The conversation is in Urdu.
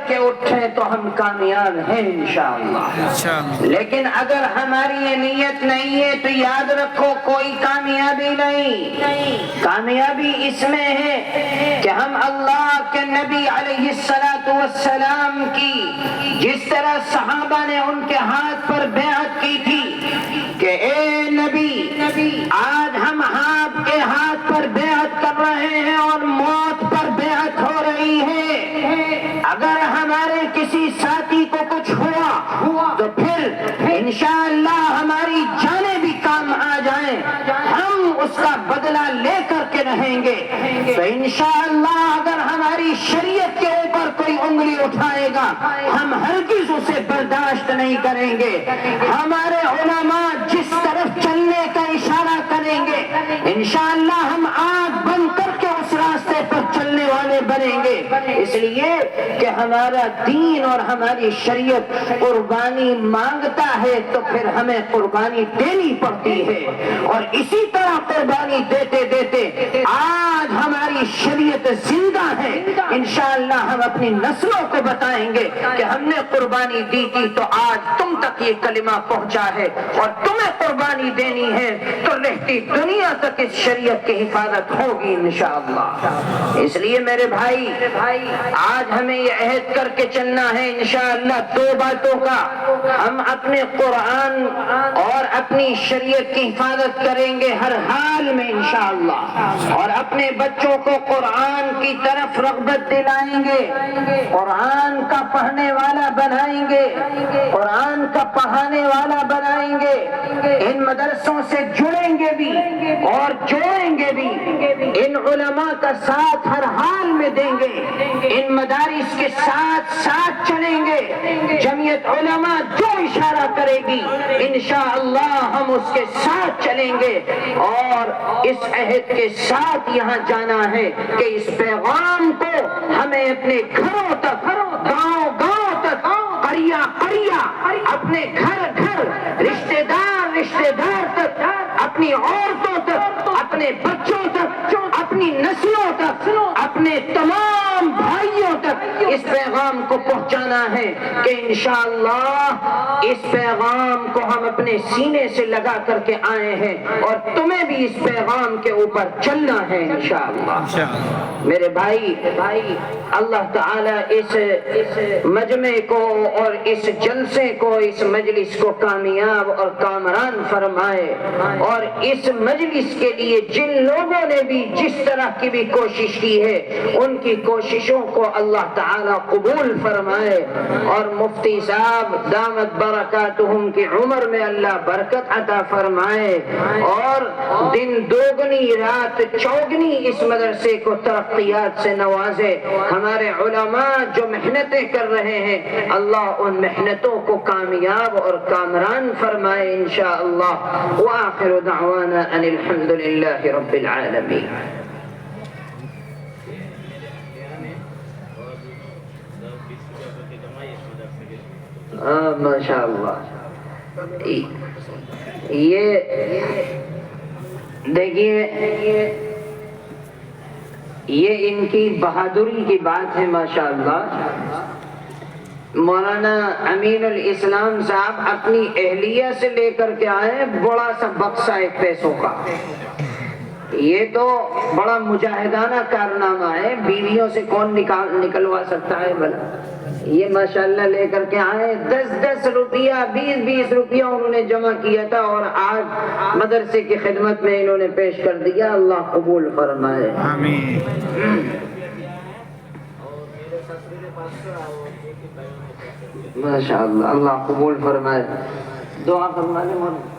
کے اٹھیں تو ہم کامیاب ہیں انشاءاللہ۔ لیکن اگر ہماری یہ نیت نہیں ہے تو یاد رکھو کوئی کامیابی نہیں۔ کامیابی اس میں ہے کہ ہم اللہ کے نبی علیہ السلام کی جس طرح صحابہ نے ان کے ہاتھ پر بیعت کی تھی کہ اے نبی آج ہم آپ کے ہاتھ پر بیعت کر رہے ہیں اور موت پر بیعت ہو رہی ہے، اگر ہمارے کسی ساتھی کو کچھ ہوا تو پھر انشاءاللہ ہماری جانیں بھی کام آ جائیں، ہم اس کا بدلہ لے کر کے رہیں گے۔ تو انشاءاللہ اگر ہماری شریعت کے اوپر کوئی انگلی اٹھائے گا ہم ہرگز اسے برداشت نہیں کریں گے۔ ہمارے علماء جس طرف چلنے کا اشارہ کریں گے انشاءاللہ ہم آنکھ بند کر کے اس راستے پر چلنے والے بنیں گے، اس لیے کہ ہمارا دین اور ہماری شریعت قربانی مانگتا ہے تو پھر ہمیں قربانی دینی پڑتی ہے، اور اسی طرح قربانی دیتے دیتے آج ہماری شریعت زندہ ہے۔ انشاءاللہ ہم اپنی نسلوں کو بتائیں گے کہ ہم نے قربانی دی تھی تو آج تم تک یہ کلمہ پہنچا ہے، اور تمہیں قربانی دینی ہے تو رہتی دنیا تک اس شریعت کی حفاظت ہوگی انشاءاللہ۔ اس لیے میرے بھائی آج ہمیں یہ عہد کر کے چلنا ہے انشاءاللہ دو باتوں کا، ہم اپنے قرآن اور اپنی شریعت کی حفاظت کریں گے ہر حال میں انشاءاللہ، اور اپنے بچوں کو قرآن کی طرف رغبت دلائیں گے، قرآن کا پڑھنے والا بنائیں گے، قرآن کا پڑھانے والا بنائیں گے، ان مدرسوں سے جڑیں گے بھی اور جوڑیں گے بھی، ان علماء کا ساتھ ہر حال میں دیں گے، ان مدارس کے ساتھ ساتھ چلیں گے، جمعیت علماء جو اشارہ کرے گی انشاءاللہ ہم اس کے ساتھ چلیں گے، اور اس عہد کے ساتھ یہاں جانا ہے کہ اس پیغام کو ہمیں اپنے گھروں تک، گاؤں گاؤں تک، قریہ قریہ، اپنے گھر گھر، رشتہ دار تک، اپنی عورتوں تک، اپنے بچوں تک، اپنی نسلوں تک، اپنے تمام بھائیوں تک اس پیغام کو پہنچانا ہے کہ انشاءاللہ اس پیغام کو ہم اپنے سینے سے لگا کر کے آئے ہیں، اور تمہیں بھی اس پیغام کے اوپر چلنا ہے انشاءاللہ۔ میرے بھائی اللہ تعالیٰ اس مجمع کو اور اس جلسے کو، اس مجلس کو کامیاب اور کامران فرمائے، اور اس مجلس کے لیے جن لوگوں نے بھی جس طرح کی بھی کوشش کی ہے ان کی کوششوں کو اللہ تعالیٰ قبول فرمائے، اور مفتی صاحب دامت برکاتہم کی عمر میں اللہ برکت عطا فرمائے، اور دن دوگنی رات چوگنی اس مدرسے کو ترقیات سے نوازے۔ ہمارے علماء جو محنتیں کر رہے ہیں اللہ ان محنتوں کو کامیاب اور کامران فرمائے انشاءاللہ۔ وآخر دعوانا ان الحمدللہ رب العالمین۔ ماشاءاللہ، یہ دیکھیے یہ ان کی بہادری کی بات ہے ماشاءاللہ۔ مولانا امین الاسلام صاحب اپنی اہلیہ سے لے کر کے آئے بڑا سا بکسہ ایک پیسوں کا، یہ تو بڑا مجاہدانہ کارنامہ ہے، بیویوں سے کون نکلوا سکتا ہے بھلا؟ یہ ماشاءاللہ لے کر کے آئے 10 روپیہ 20 روپیہ انہوں نے جمع کیا تھا، اور آج مدرسے کی خدمت میں انہوں نے پیش کر دیا۔ اللہ قبول فرمائے، آمین۔ ماشاءاللہ، اللہ قبول فرمائے، دعا فرمائے مولانا۔